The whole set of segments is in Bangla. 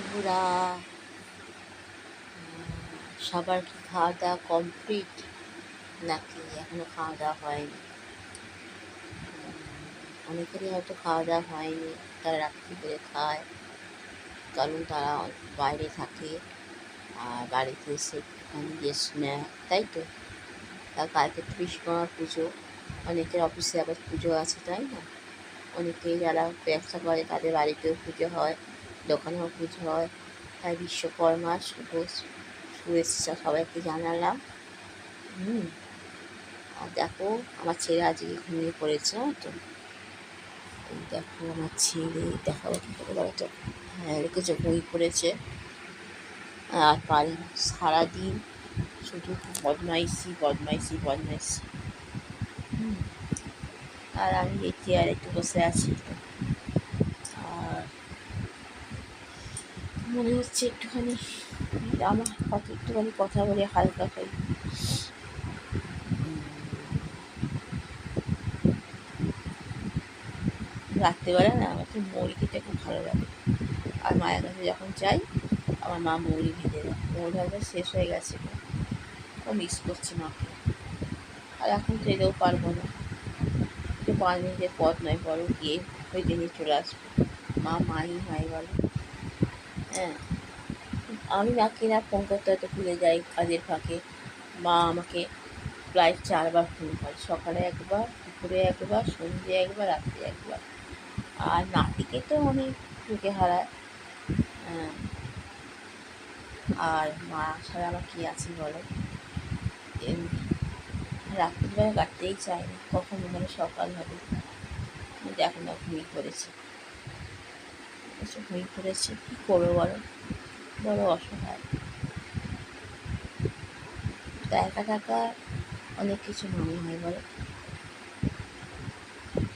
বন্ধুরা, সবার কি খাওয়া দাওয়া কমপ্লিট নাকি এখনো খাওয়া দাওয়া হয়নি? অনেকেরই হয়তো খাওয়া দাওয়া হয়নি, তারা রাত্রি করে খায়, কারণ তারা বাইরে থাকে আর বাড়িতে এসে একটুখানি রেস্ট নেয়, তাই তো। তার কালকে তো বিশ্বকর্মা পুজো, অনেকের অফিসে আবার পুজো আছে, তাই না? অনেকেই যারা ব্যবসা করে তাদের বাড়িতেও পুজো হয়, দোকানেও পুজো হয়, তাই বিশ্বকর্মা শুভেচ্ছা সবাইকে জানালাম। আর দেখো, আমার ছেলে আজকে ঘুমিয়ে পড়েছে, তো এই দেখো আমার ছেলে, দেখো তো, হ্যাঁ রেখেছে, ঘুমিয়ে পড়েছে। আর পারি সারাদিন শুধু বদমাইশি বদমাইশি বদমাইশি। আর আমি এই চেয়ারে একটু বসে আছি, আর মনে হচ্ছে একটুখানি আমার একটুখানি কথা বলে হালকা হই। রাত্রেবেলা না আমার তো মুড়ি খেতে খুব ভালো লাগে, আর মায়ের কাছে যখন যাই আমার মা মুড়ি ভেজে দেয়। মুড়ি ভাজা শেষ হয়ে গেছে, ও মিস করছে মাকে। আর এখন তো এলেও পারবো না, একটু 5 মিনিটের পথ নয়, বড় গিয়ে ভেজে নিয়ে চলে আসবো। মাই বলে। হ্যাঁ, আমি না কিনা ফোন করতে হয়তো ভুলে যাই কাজের ফাঁকে। মা আমাকে প্রায় 4বার ফোন করে, সকালে একবার, দুপুরে একবার, সন্ধ্যে একবার, রাত্রে একবার। আর নাতিকে তো আমি চোখে হারায়। হ্যাঁ, আর মা ছাড়া আমার কি আছে বলো? রাত্রিবেলা কাটতেই চাই না, কখন মনে সকাল হবে। দেখো না, ঘুমিয়ে পড়েছে, ঘুমিয়ে পড়েছে, কী করবো বলো? বড় অসহায়। তা একা থাকা অনেক কিছু মনে হয় বলো,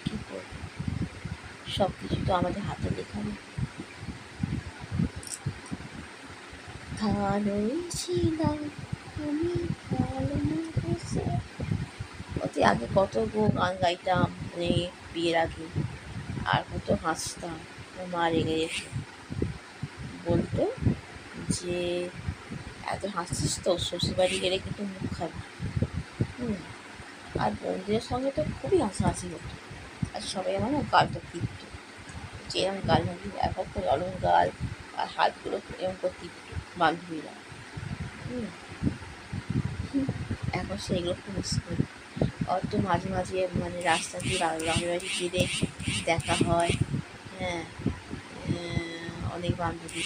কী করবো? সব কিছু তো আমাদের হাতে লেখা নেই। ভালোই ছিলাম আমি, ভালো না বসে। অতি আগে কত গান গাইতাম, মানে বিয়ের আগে, আর কত হাসতাম। মা রেগে যেত, বলতো যে এত হাসছিস তো, শ্বশুরবাড়ি গেলে কিন্তু মুখ খাবি। আর বন্ধুদের সঙ্গে তো খুবই হাসাহাসি হতো, আর সবাই আমার না গালটা টিপত, যে এরকম গাল ভাবি এখন তো নরম গাল, আর হাতগুলো এরকম করে টিপত বান্ধবীরা। এখন সেইগুলো খুব মিস করি। অত মাঝে মাঝে মানে রাস্তা দিয়ে বাড়ি বাড়ি গেলে দেখা হয়। হ্যাঁ, অনেক বান্ধবী